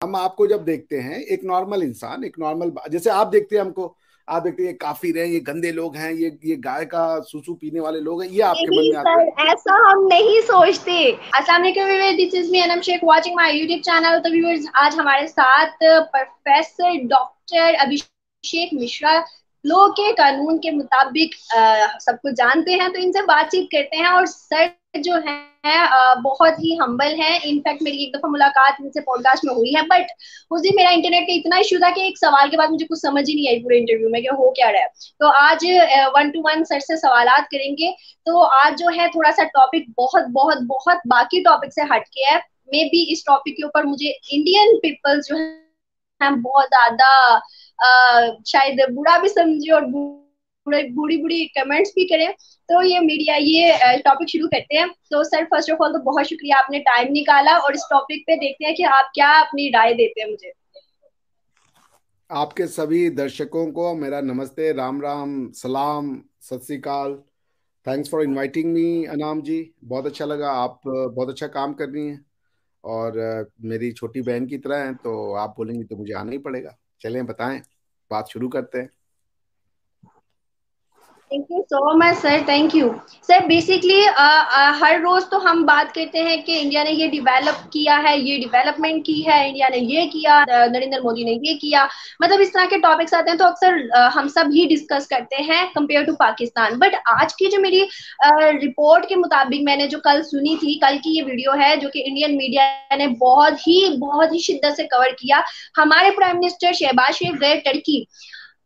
हम आपको जब देखते हैं एक नॉर्मल इंसान, एक नॉर्मल, जैसे आप देखते हैं हमको, आप देखते हैं ये काफिर हैं, ये गंदे लोग हैं, ये गाय का सूसू पीने वाले लोग हैं, ये आपके मन नहीं में आते सर, हैं। ऐसा हम नहीं सोचते। अस्सलाम वालेकुम viewers, this is me Anam Shaikh watching my YouTube channel. तो व्यूअर्स, आज हमारे साथ professor doctor Abhishek Mishra law के कानून के मुताबिक सब कुछ जानते हैं, तो इनसे बातचीत करते हैं। और सर जो है बहुत ही हम्बल है। इनफैक्ट मेरी एक दफा मुलाकात इनसे पॉडकास्ट में हुई है, बट उस दिन मेरा इंटरनेट का इतना इशू था कि एक सवाल के बाद मुझे कुछ समझ ही नहीं आई पूरे इंटरव्यू में कि हो क्या रहा है। तो आज 1 to 1 सर से सवालात करेंगे। तो आज जो है थोड़ा सा टॉपिक बहुत बहुत बहुत बाकी टॉपिक से हटके है। मे बी इस टॉपिक के ऊपर मुझे इंडियन पीपल जो है बहुत ज्यादा शायद बुरा भी समझे और बुरी बुरी कमेंट्स भी करें। तो ये मीडिया ये टॉपिक शुरू करते हैं। तो सर, फर्स्ट ऑफ ऑल तो बहुत शुक्रिया, आपने टाइम निकाला और इस टॉपिक पे देखते हैं कि आप क्या अपनी राय देते हैं मुझे। आपके सभी दर्शकों को मेरा नमस्ते, राम राम, सलाम, सत श्री अकाल। थैंक्स फॉर इनवाइटिंग मी अनाम जी। बहुत अच्छा लगा, आप बहुत अच्छा काम कर रही हैं और मेरी छोटी बहन की तरह हैं, तो आप बोलेंगी तो मुझे आना ही पड़ेगा। चलें, बताएं, बात शुरू करते हैं। Thank you so much sir, thank you. Sir basically हर रोज तो हम बात करते हैं कि इंडिया ने ये डेवलप किया है, ये डेवलपमेंट की है, इंडिया ने ये किया, नरेंद्र मोदी ने ये किया। मतलब इस तरह के टॉपिक्स आते हैं तो अक्सर हम सब ही डिस्कस करते हैं कंपेयर टू पाकिस्तान। बट आज की जो मेरी रिपोर्ट के मुताबिक मैंने जो कल सुनी थी, कल की ये वीडियो है जो कि इंडियन मीडिया ने बहुत ही शिद्दत से कवर किया। हमारे प्राइम मिनिस्टर शहबाज शरीफ गए टर्की।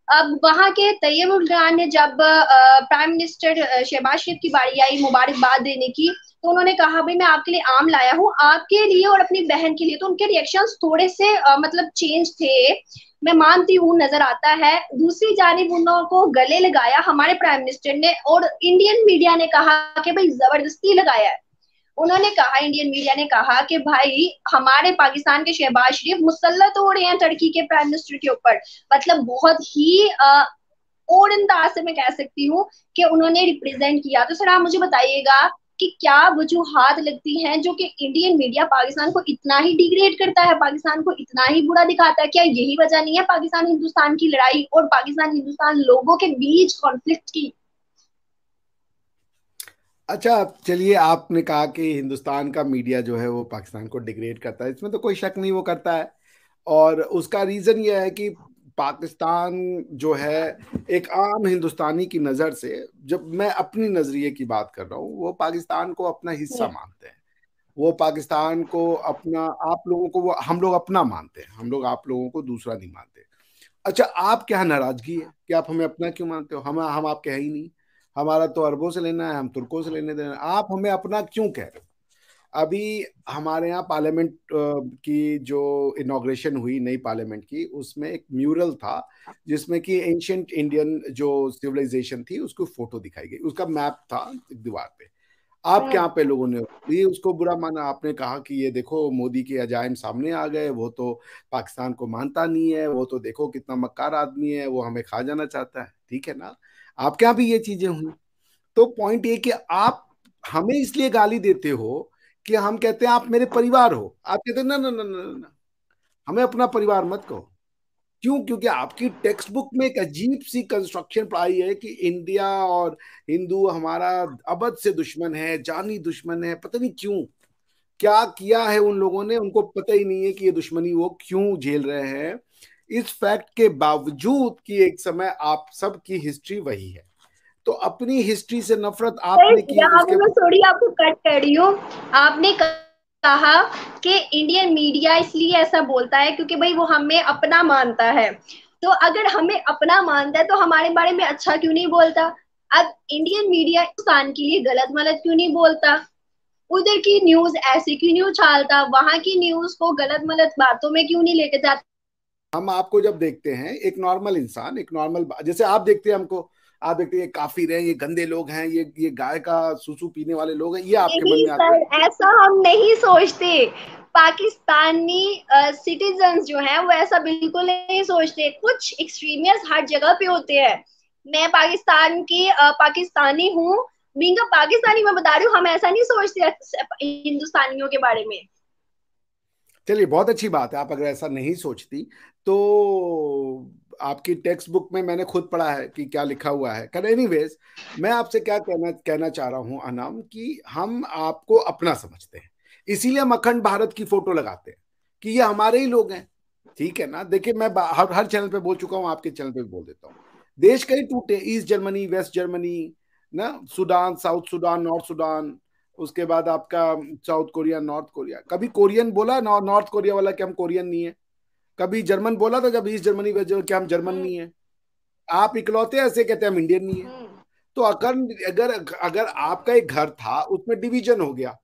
अब वहां के तैयब उर्रमान ने जब प्राइम मिनिस्टर शहबाज शरीफ की बारी आई मुबारकबाद देने की, तो उन्होंने कहा भाई मैं आपके लिए आम लाया हूँ, आपके लिए और अपनी बहन के लिए। तो उनके रिएक्शंस थोड़े से मतलब चेंज थे, मैं मानती हूँ, नजर आता है। दूसरी जानिब उन लोगों को गले लगाया हमारे प्राइम मिनिस्टर ने, और इंडियन मीडिया ने कहा कि भाई जबरदस्ती लगाया है। उन्होंने कहा, इंडियन मीडिया ने कहा कि भाई हमारे पाकिस्तान के शहबाज शरीफ मुसल्लत हो रहे हैं टर्की के प्राइम मिनिस्टर के ऊपर। मतलब बहुत ही और अंदाज से मैं कह सकती हूँ कि उन्होंने रिप्रेजेंट किया। तो सर आप मुझे बताइएगा कि क्या वजूहात लगती हैं जो कि इंडियन मीडिया पाकिस्तान को इतना ही डिग्रेड करता है, पाकिस्तान को इतना ही बुरा दिखाता है? क्या यही वजह नहीं है पाकिस्तान हिंदुस्तान की लड़ाई और पाकिस्तान हिंदुस्तान लोगों के बीच कॉन्फ्लिक्ट की? अच्छा, चलिए, आपने कहा कि हिंदुस्तान का मीडिया जो है वो पाकिस्तान को डिग्रेड करता है, इसमें तो कोई शक नहीं, वो करता है। और उसका रीजन ये है कि पाकिस्तान जो है, एक आम हिंदुस्तानी की नज़र से, जब मैं अपनी नजरिए की बात कर रहा हूँ, वो पाकिस्तान को अपना हिस्सा मानते हैं। वो पाकिस्तान को अपना, आप लोगों को वो, हम लोग अपना मानते हैं, हम लोग आप लोगों को दूसरा नहीं मानते। अच्छा, आप क्या नाराजगी है कि आप हमें अपना क्यों मानते हो? हम आपके हैं ही नहीं। हमारा तो अरबों से लेना है, हम तुर्कों से लेने देना है, आप हमें अपना क्यों कह रहे हो? अभी हमारे यहाँ पार्लियामेंट की जो इनॉग्रेशन हुई, नई पार्लियामेंट की, उसमें एक म्यूरल था जिसमें कि एंशियंट इंडियन जो सिविलाइजेशन थी उसको फोटो दिखाई गई, उसका मैप था एक दीवार पे। आप क्या पे लोगों ने ये उसको बुरा माना, आपने कहा कि ये देखो मोदी के अजायम सामने आ गए, वो तो पाकिस्तान को मानता नहीं है, वो तो देखो कितना मक्कार आदमी है, वो हमें खा जाना चाहता है, ठीक है ना? आपके यहाँ भी ये चीजें हुई। तो पॉइंट ये कि आप हमें इसलिए गाली देते हो कि हम कहते हैं आप मेरे परिवार हो, आप कहते हैं ना ना ना ना ना ना, हमें अपना परिवार मत कहो। क्यों? क्योंकि आपकी टेक्स्ट बुक में एक अजीब सी कंस्ट्रक्शन पढ़ाई है कि इंडिया और हिंदू हमारा अबद से दुश्मन है, जानी दुश्मन है। पता नहीं क्यों, क्या किया है उन लोगों ने, उनको पता ही नहीं है कि ये दुश्मनी वो क्यों झेल रहे हैं, इस फैक्ट के बावजूद कि एक समय आप सबकी हिस्ट्री वही है। तो अपनी हिस्ट्री से नफरत सर आपने की, यहाँ पे उसके मैं बाद थोड़ी आपको कट कर रही हूँ। आपने कहा कि इंडियन मीडिया इसलिए ऐसा बोलता है क्योंकि भाई वो हमें अपना मानता है। तो अगर हमें अपना मानता है तो हमारे बारे में अच्छा क्यों नहीं बोलता? अब इंडियन मीडिया हिंदुस्तान के लिए गलत मलत क्यों नहीं बोलता? उधर की न्यूज ऐसे क्यों नहीं उछालता? वहां की न्यूज को गलत मलत बातों में क्यों नहीं लेके जाता? हम आपको जब देखते हैं एक नॉर्मल इंसान, एक नॉर्मल, जैसे आप देखते हैं हमको, आप देखते हैं ये काफिर हैं, ये गंदे लोग हैं, ये गाय का सूसू पीने वाले लोग हैं, ये आपके मन नहीं में आते सर, हैं। ऐसा हम नहीं सोचते। पाकिस्तानी सिटीजन्स जो हैं वो ऐसा बिल्कुल नहीं सोचते। कुछ एक्सट्रीमियंस हर जगह पे होते हैं। मैं पाकिस्तान की पाकिस्तानी हूँ, बीइंग अ पाकिस्तानी मैं बता रही हूँ, हम ऐसा नहीं सोचते हिंदुस्तानियों के बारे में। चलिए, बहुत अच्छी बात है। आप अगर ऐसा नहीं सोचती तो आपकी टेक्स्ट बुक में मैंने खुद पढ़ा है कि क्या लिखा हुआ है। कर एनीवेज, मैं आपसे क्या कहना कहना चाह रहा हूं अनम, कि हम आपको अपना समझते हैं, इसीलिए हम अखंड भारत की फोटो लगाते हैं कि ये हमारे ही लोग हैं। ठीक है ना? देखिए, मैं हर चैनल पे बोल चुका हूं, आपके चैनल पे भी बोल देता हूँ। देश कई टूटे, ईस्ट जर्मनी, वेस्ट जर्मनी, ना, Sudan, south Sudan, north Sudan, उसके बाद आपका साउथ कोरिया, नॉर्थ कोरिया। कभी कोरियन बोला नॉर्थ कोरिया वाला कि हम कोरियन नहीं है? कभी जर्मन बोला था जब ईस्ट जर्मनी वेस्ट जर्मनी, क्या हम जर्मन हम्म। नहीं है? आप इकलौते ऐसे कहते हैं हम इंडियन नहीं है। हम्म। तो अगर अगर आपका एक घर था, उसमें डिवीजन हो गया,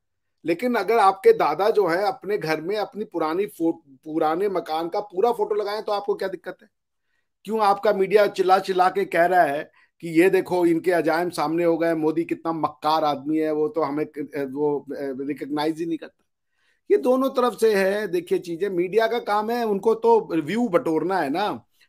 लेकिन अगर आपके दादा जो है अपने घर में अपनी पुराने मकान का पूरा फोटो लगाए, तो आपको क्या दिक्कत है? क्यों आपका मीडिया चिल्ला चिल्ला के कह रहा है कि ये देखो इनके अजायम सामने हो गए, मोदी कितना मक्कार आदमी है, वो तो हमें वो रिकग्नाइज ही नहीं करता। ये दोनों तरफ से है। देखिए, चीजें मीडिया का काम है, उनको तो व्यू बटोरना है ना।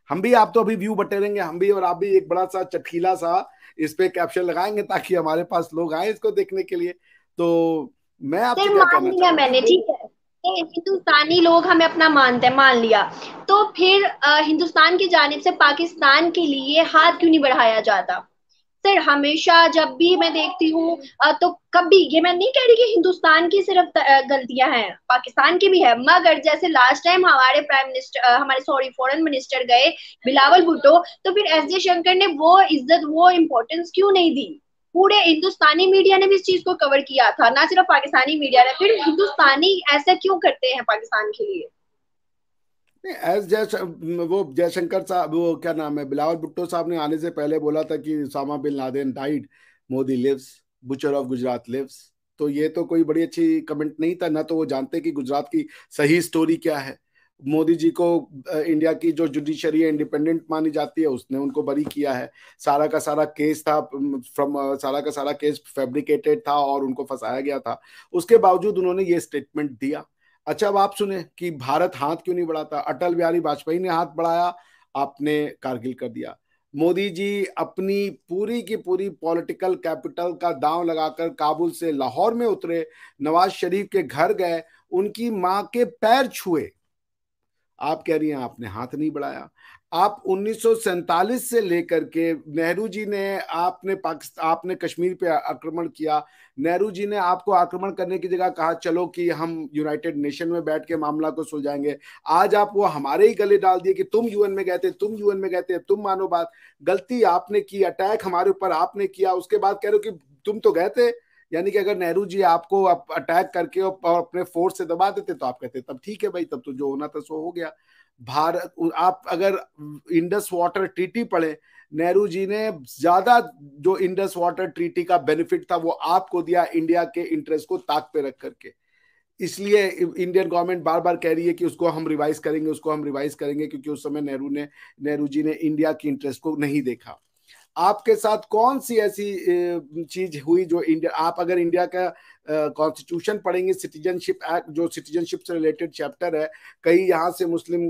हम भी, आप तो अभी व्यू बटोरेंगे, हम भी और आप भी एक बड़ा सा चटकीला सा इस पे कैप्शन लगाएंगे ताकि हमारे पास लोग आए इसको देखने के लिए। तो मैं आपसे सर क्या मान कहना चाह लिया रहा हूँ कि मैंने, ठीक है, ये हिंदुस्तानी लोग हमें अपना मानते हैं, मान लिया। तो फिर हिंदुस्तान की जानिब से पाकिस्तान के लिए हाथ क्यों नहीं बढ़ाया जाता? सर हमेशा जब भी मैं देखती हूँ तो कभी, ये मैं नहीं कह रही कि हिंदुस्तान की सिर्फ गलतियां हैं, पाकिस्तान की भी है, मगर जैसे लास्ट टाइम हमारे प्राइम मिनिस्टर, हमारे सॉरी फॉरेन मिनिस्टर गए, बिलावल भुट्टो, तो फिर एस जयशंकर ने वो इज्जत, वो इम्पोर्टेंस क्यों नहीं दी? पूरे हिंदुस्तानी मीडिया ने भी इस चीज को कवर किया था, ना सिर्फ पाकिस्तानी मीडिया ने। फिर हिंदुस्तानी ऐसा क्यों करते हैं पाकिस्तान के लिए? नहीं, एस जय वो जयशंकर साहब, वो क्या नाम है, बिलावल भुट्टो साहब ने आने से पहले बोला था कि Osama bin Laden died, Modi lives, butcher of Gujarat lives. तो ये तो कोई बड़ी अच्छी कमेंट नहीं था ना। तो वो जानते कि गुजरात की सही स्टोरी क्या है। मोदी जी को इंडिया की जो जुडिशरी इंडिपेंडेंट मानी जाती है, उसने उनको बरी किया है। सारा का सारा केस था, फ्रॉम सारा का सारा केस फैब्रिकेटेड था और उनको फंसाया गया था। उसके बावजूद उन्होंने ये स्टेटमेंट दिया। अच्छा, अब आप सुने कि भारत हाथ क्यों नहीं बढ़ाता। अटल बिहारी वाजपेयी ने हाथ बढ़ाया, आपने कारगिल कर दिया। मोदी जी अपनी पूरी की पूरी पॉलिटिकल कैपिटल का दांव लगाकर काबुल से लाहौर में उतरे, नवाज शरीफ के घर गए, उनकी मां के पैर छुए। आप कह रही हैं आपने हाथ नहीं बढ़ाया। आप 1947 से लेकर के नेहरू जी ने, आपने कश्मीर पे आक्रमण किया। नेहरू जी ने आपको आक्रमण करने की जगह कहा चलो कि हम यूनाइटेड नेशन में बैठ के मामला को सुलझाएंगे। आज आप वो हमारे ही गले डाल दिए कि तुम यूएन में गए थे, तुम यूएन में गए थे, तुम मानो बात। गलती आपने की, अटैक हमारे ऊपर आपने किया, उसके बाद कह रहे हो कि तुम तो गए थे। यानी कि अगर नेहरू जी आपको अटैक करके और अपने फोर्स से दबा देते तो आप कहते तब ठीक है भाई, तब तो जो होना था सो हो गया। भारत, आप अगर इंडस वाटर ट्रीटी पढ़े, नेहरू जी ने ज्यादा जो इंडस वाटर ट्रीटी का बेनिफिट था वो आपको दिया, इंडिया के इंटरेस्ट को ताक पे रख करके। इसलिए इंडियन गवर्नमेंट बार बार कह रही है कि उसको हम रिवाइज करेंगे, उसको हम रिवाइज करेंगे, क्योंकि उस समय नेहरू जी ने इंडिया की इंटरेस्ट को नहीं देखा। आपके साथ कौन सी ऐसी चीज हुई जो इंडिया, आप अगर इंडिया का कॉन्स्टिट्यूशन पढ़ेंगे, सिटीजनशिप एक्ट, जो सिटीजनशिप से रिलेटेड चैप्टर है, कई यहाँ से मुस्लिम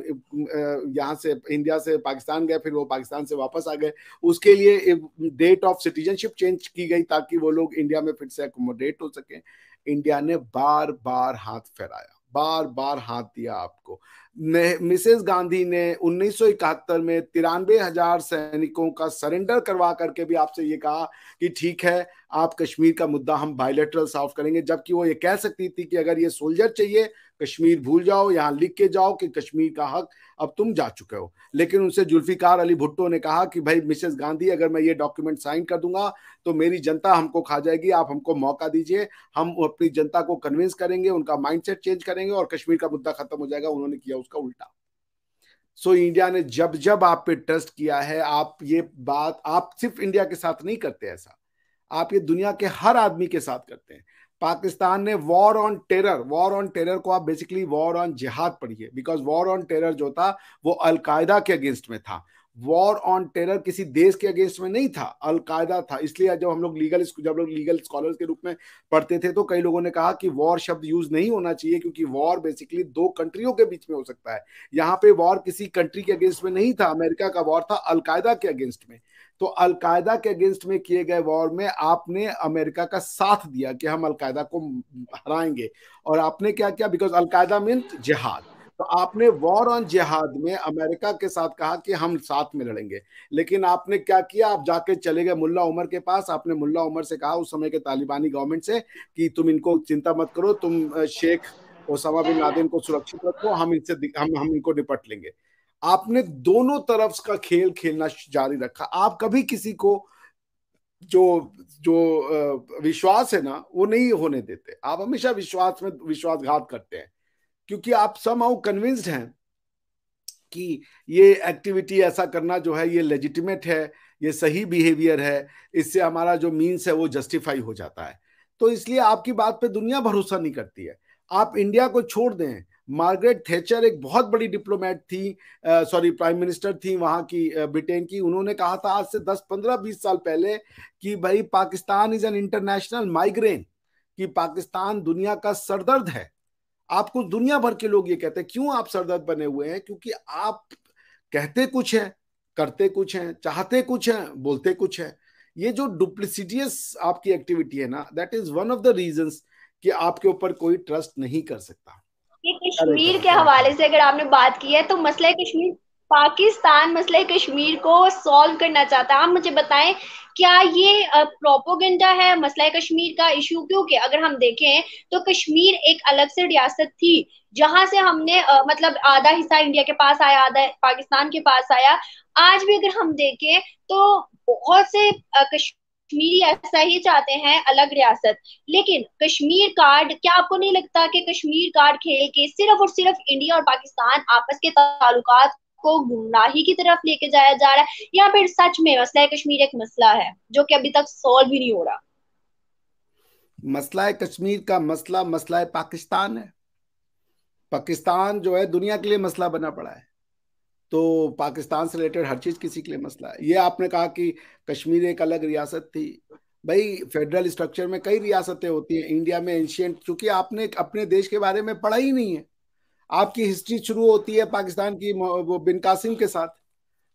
यहाँ से इंडिया से पाकिस्तान गए, फिर वो पाकिस्तान से वापस आ गए, उसके लिए डेट ऑफ सिटीजनशिप चेंज की गई ताकि वो लोग इंडिया में फिर से अकोमोडेट हो सके। इंडिया ने बार बार हाथ फैलाया, बार बार हाथ दिया आपको। मिसेस गांधी ने 1971 में 93,000 सैनिकों का सरेंडर करवा करके भी आपसे ये कहा कि ठीक है, आप कश्मीर का मुद्दा हम बायलैटरल सॉल्व करेंगे। जबकि वो ये कह सकती थी कि अगर ये सोल्जर चाहिए, कश्मीर भूल जाओ, यहाँ लिख के जाओ कि कश्मीर का हक अब तुम जा चुके हो। लेकिन उनसे जुल्फिकार अली भुट्टो ने कहा कि भाई मिसेस गांधी, अगर मैं ये डॉक्यूमेंट साइन कर दूंगा तो मेरी जनता हमको खा जाएगी, आप हमको मौका दीजिए, हम अपनी जनता को कन्विंस करेंगे, उनका माइंडसेट चेंज करेंगे और कश्मीर का मुद्दा खत्म हो जाएगा। उन्होंने किया उसका उल्टा। सो इंडिया ने जब जब आप पे ट्रस्ट किया है, आप ये बात आप सिर्फ इंडिया के साथ नहीं करते ऐसा, आप ये दुनिया के हर आदमी के साथ करते हैं। पाकिस्तान ने वॉर ऑन टेरर को आप बेसिकली वॉर ऑन जिहाद पढ़िए, बिकॉज वॉर ऑन टेरर जो था वो अलकायदा के अगेंस्ट में था। वॉर ऑन टेरर किसी देश के अगेंस्ट में नहीं था, अलकायदा था। इसलिए जब लोग लीगल स्कॉलर्स के रूप में पढ़ते थे तो कई लोगों ने कहा कि वॉर शब्द यूज नहीं होना चाहिए, क्योंकि वॉर बेसिकली दो कंट्रियों के बीच में हो सकता है। यहाँ पे वॉर किसी कंट्री के अगेंस्ट में नहीं था, अमेरिका का वॉर था अलकायदा के अगेंस्ट में। तो अलकायदा के अगेंस्ट में किए गए वॉर में आपने अमेरिका का साथ दिया कि हम अलकायदा को हराएंगे। और आपने क्या किया, बिकॉज अलकायदा मीन्स जिहाद, तो आपने वॉर ऑन जिहाद में अमेरिका के साथ कहा कि हम साथ में लड़ेंगे। लेकिन आपने क्या किया, आप जाके चले गए मुल्ला उमर के पास। आपने मुल्ला उमर से कहा, उस समय के तालिबानी गवर्नमेंट से, कि तुम इनको चिंता मत करो, तुम शेख ओसामा बिन लादेन को सुरक्षित रखो, हम इनसे हम इनको निपट लेंगे। आपने दोनों तरफ का खेल खेलना जारी रखा। आप कभी किसी को जो जो विश्वास है ना वो नहीं होने देते। आप हमेशा विश्वास में विश्वासघात करते हैं, क्योंकि आप समहाउ कन्विंस्ड हैं कि ये एक्टिविटी, ऐसा करना जो है ये लेजिटिमेट है, ये सही बिहेवियर है, इससे हमारा जो मीन्स है वो जस्टिफाई हो जाता है। तो इसलिए आपकी बात पे दुनिया भरोसा नहीं करती है। आप इंडिया को छोड़ दें, मार्गरेट थैचर एक बहुत बड़ी डिप्लोमेट थी, सॉरी प्राइम मिनिस्टर थी वहां की, ब्रिटेन की। उन्होंने कहा था आज से 10 15 20 साल पहले कि भाई Pakistan is an international migraine, कि पाकिस्तान दुनिया का सरदर्द है। आपको दुनिया भर के लोग ये कहते हैं। क्यों आप सरदर्द बने हुए हैं? क्योंकि आप कहते कुछ है, करते कुछ है, चाहते कुछ है, बोलते कुछ है। ये जो डुप्लिसिटियस आपकी एक्टिविटी है ना, that is one of the reasons कि आपके ऊपर कोई ट्रस्ट नहीं कर सकता। ये कश्मीर के हवाले से अगर आपने बात की है तो मसला कश्मीर, पाकिस्तान मसला कश्मीर को सॉल्व करना चाहता है। आप मुझे बताएं, क्या ये प्रोपोगेंडा है मसला कश्मीर का इशू? क्योंकि अगर हम देखें तो कश्मीर एक अलग से रियासत थी, जहां से हमने मतलब आधा हिस्सा इंडिया के पास आया, आधा पाकिस्तान के पास आया। आज भी अगर हम देखें तो बहुत से कश्मीरी ऐसा ही चाहते हैं, अलग रियासत। लेकिन कश्मीर कार्ड, क्या आपको नहीं लगता कि कश्मीर कार्ड खेल के सिर्फ और सिर्फ इंडिया और पाकिस्तान आपस के ताल्लुकात को गुमराही की तरफ लेके जाया जा रहा है, या फिर सच में मसला कश्मीर एक मसला है जो कि अभी तक सॉल्व भी नहीं हो रहा? मसला है कश्मीर का मसला, मसला है पाकिस्तान है। पाकिस्तान जो है दुनिया के लिए मसला बना पड़ा है, तो पाकिस्तान से रिलेटेड हर चीज किसी के लिए मसला है। ये आपने कहा कि कश्मीर एक अलग रियासत थी। भाई फेडरल स्ट्रक्चर में कई रियासतें होती हैं। इंडिया में एंशियंट, चूंकि आपने अपने देश के बारे में पढ़ा ही नहीं है। आपकी हिस्ट्री शुरू होती है पाकिस्तान की वो बिन कासिम के साथ।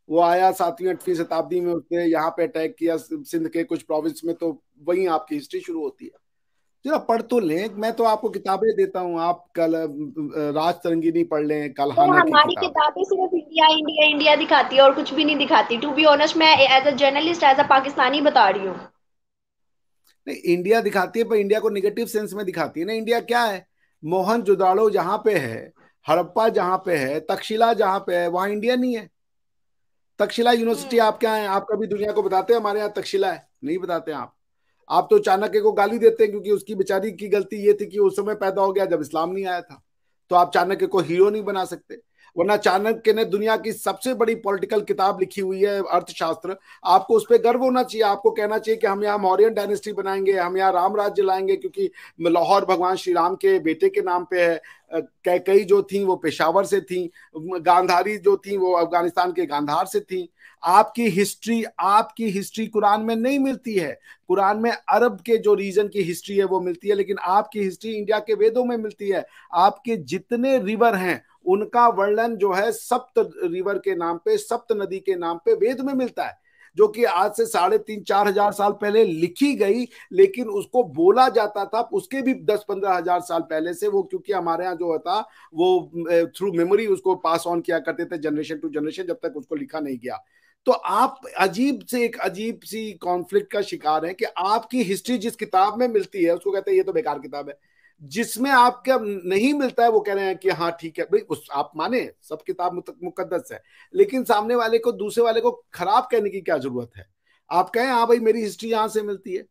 वो आया 7वीं 8वीं शताब्दी में, उसने यहाँ पे अटैक किया सिंध के कुछ प्रोविंस में, तो वहीं आपकी हिस्ट्री शुरू होती है। जरा पढ़ तो लें, मैं तो आपको किताबें देता हूँ, आप कल राज तरंगिनी पढ़ लें, तो कलहाना की हमारी किताब है। किताबें सिर्फ इंडिया इंडिया इंडिया दिखाती है और कुछ भी नहीं दिखाती। टू बी ऑनेस्ट, मैं as a journalist, as a Pakistani बता रही हूँ। नहीं, इंडिया दिखाती है पर इंडिया को निगेटिव सेंस में दिखाती है ना। इंडिया क्या है, मोहनजोदाड़ो जहां पे है, हड़प्पा जहां पे है, तक्षशिला जहां पे है, वहां इंडिया नहीं है। तक्षशिला यूनिवर्सिटी आप क्या है, आप कभी दुनिया को बताते हैं हमारे यहाँ तक्षशिला है? नहीं बताते हैं आप तो चाणक्य को गाली देते हैं, क्योंकि उसकी बेचारी की गलती ये थी कि उस समय पैदा हो गया जब इस्लाम नहीं आया था। तो आप चाणक्य को हीरो नहीं बना सकते। वरना चाणक्य ने दुनिया की सबसे बड़ी पॉलिटिकल किताब लिखी हुई है, अर्थशास्त्र। आपको उस पर गर्व होना चाहिए। आपको कहना चाहिए कि हम यहाँ मौर्यन डायनेस्टी बनाएंगे, हम यहाँ राम राज्य लाएंगे, क्योंकि लाहौर भगवान श्री राम के बेटे के नाम पे है। कैकई जो थी वो पेशावर से थी, गांधारी जो थी वो अफगानिस्तान के गांधार से थी। आपकी हिस्ट्री कुरान में नहीं मिलती है। कुरान में अरब के जो रीजन की हिस्ट्री है वो मिलती है, लेकिन आपकी हिस्ट्री इंडिया के वेदों में मिलती है। आपके जितने रिवर हैं उनका वर्णन जो है सप्त रिवर के नाम पे, सप्त नदी के नाम पे वेद में मिलता है, जो कि आज से 3,500 4,000 साल पहले लिखी गई। लेकिन उसको बोला जाता था उसके भी 10 15 हजार साल पहले से। वो क्योंकि हमारे यहाँ जो होता वो थ्रू मेमोरी उसको पास ऑन किया करते थे जनरेशन टू जनरेशन, जब तक उसको लिखा नहीं गया। तो आप एक अजीब सी कॉन्फ्लिक्ट का शिकार हैं कि आपकी हिस्ट्री जिस किताब में मिलती है उसको कहते हैं ये तो बेकार किताब है, जिसमें आपका नहीं मिलता है वो कह रहे हैं कि हाँ ठीक है भाई, उस आप माने सब किताब मुकद्दस है, लेकिन सामने वाले को, दूसरे वाले को खराब कहने की क्या जरूरत है? आप कहें हाँ भाई मेरी हिस्ट्री यहां से मिलती है।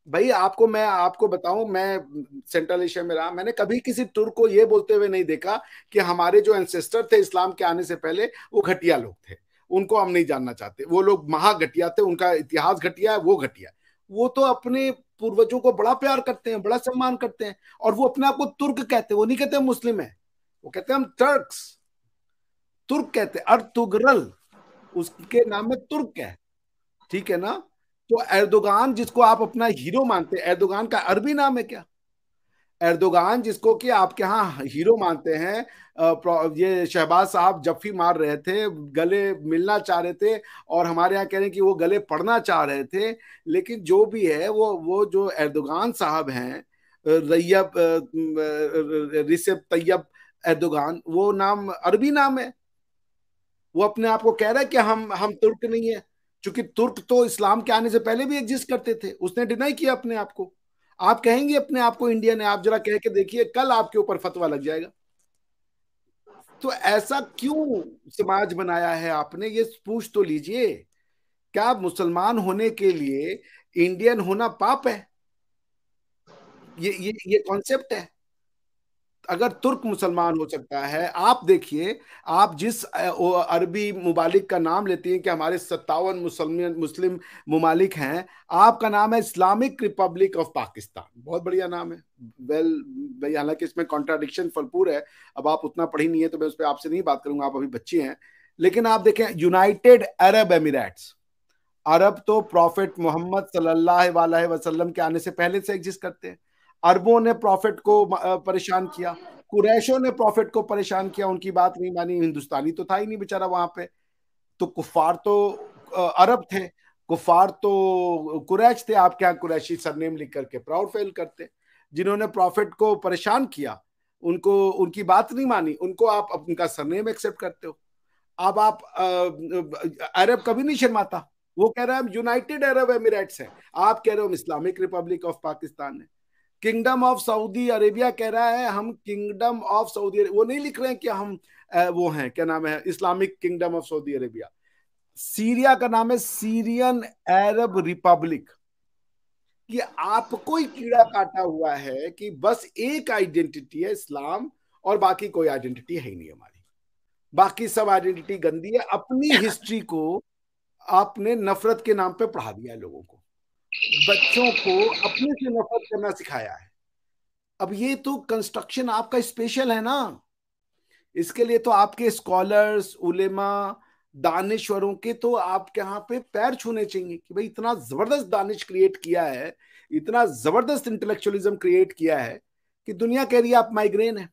भाई मैं आपको बताऊं, मैं सेंट्रल एशिया में रहा, मैंने कभी किसी तुर्क को ये बोलते हुए नहीं देखा कि हमारे जो एंसेस्टर थे इस्लाम के आने से पहले वो घटिया लोग थे, उनको हम नहीं जानना चाहते, वो लोग महा घटिया थे, उनका इतिहास घटिया है, वो घटिया। वो तो अपने पूर्वजों को बड़ा प्यार करते हैं, बड़ा सम्मान करते हैं, और वो अपने आप को तुर्क कहते हैं। वो नहीं कहते हम मुस्लिम है, वो कहते हैं हम टर्क्स, तुर्क कहते हैं, अर्तुगरल। उसके नाम में तुर्क है, ठीक है ना। तो एर्दोगान जिसको आप अपना हीरो मानते हैं, एर्दोगान का अरबी नाम है क्या? एर्दोगान जिसको कि आपके यहाँ हीरो मानते हैं, ये शहबाज साहब जफ्फी मार रहे थे, गले मिलना चाह रहे थे, और हमारे यहाँ कह रहे हैं कि वो गले पड़ना चाह रहे थे। लेकिन जो भी है, वो जो एर्दोगान साहब हैं, रैयब रिसेप तैयब एर्दोगान, वो नाम अरबी नाम है। वो अपने आप को कह रहा है कि हम तुर्क नहीं है, क्योंकि तुर्क तो इस्लाम के आने से पहले भी एग्जिस्ट करते थे। उसने डिनाई किया अपने आप को। आप कहेंगे अपने आप को इंडियन है, आप जरा कह के देखिए, कल आपके ऊपर फतवा लग जाएगा। तो ऐसा क्यों समाज बनाया है आपने, ये पूछ तो लीजिए। क्या मुसलमान होने के लिए इंडियन होना पाप है? ये कॉन्सेप्ट है। अगर तुर्क मुसलमान हो सकता है, आप देखिए, आप जिस अरबी मुमालिक का नाम लेती हैं कि हमारे 57 मुसलमान मुस्लिम मुमालिक हैं, आपका नाम है इस्लामिक रिपब्लिक ऑफ पाकिस्तान। बहुत बढ़िया नाम है। वेल भाई, हालांकि इसमें कॉन्ट्राडिक्शन भरपूर है। अब आप उतना पढ़ी नहीं है तो मैं उस पर आपसे नहीं बात करूंगा, आप अभी बच्चे हैं। लेकिन आप देखें, यूनाइटेड अरब एमिरेट्स, अरब तो प्रॉफिट मोहम्मद सल्लल्लाहु अलैहि वसल्लम के आने से पहले से एग्जिस्ट करते हैं। अरबों ने प्रॉफिट को परेशान किया, कुरैशों ने प्रॉफिट को परेशान किया, उनकी बात नहीं मानी। हिंदुस्तानी तो था ही नहीं बेचारा वहां पे। तो कुफार तो अरब थे, कुफार तो कुरैश थे। आप क्या कुरैशी सरनेम लिख करके प्राउड फील करते। जिन्होंने प्रॉफिट को परेशान किया, उनको उनकी बात नहीं मानी, उनको आप उनका सरनेम एक्सेप्ट करते हो। अब आप अरब कभी नहीं शर्माता। वो कह रहा है हम यूनाइटेड अरब एमिरेट्स हैं, आप कह रहे हो हम इस्लामिक रिपब्लिक ऑफ पाकिस्तान है। किंगडम ऑफ सऊदी अरेबिया कह रहा है हम किंगडम ऑफ सऊदी, वो नहीं लिख रहे हैं कि हम वो हैं, क्या नाम है, Islamic kingdom of Saudi Arabia. Syria का नाम है सीरियन अरब रिपब्लिक। ये आपको ही कीड़ा काटा हुआ है कि बस एक आइडेंटिटी है इस्लाम, और बाकी कोई आइडेंटिटी है ही नहीं हमारी। बाकी सब आइडेंटिटी गंदी है। अपनी हिस्ट्री को आपने नफरत के नाम पे पढ़ा दिया है लोगों को, बच्चों को अपने से नफरत करना सिखाया है। अब ये तो कंस्ट्रक्शन आपका स्पेशल है ना। इसके लिए तो आपके स्कॉलर्स, उलेमा, दानिश्वरों के तो आपके यहाँ पे पैर छूने चाहिए कि भाई इतना जबरदस्त दानिश क्रिएट किया है, इतना जबरदस्त इंटेलेक्चुअलिज्म क्रिएट किया है कि दुनिया कह रही है आप माइग्रेन है।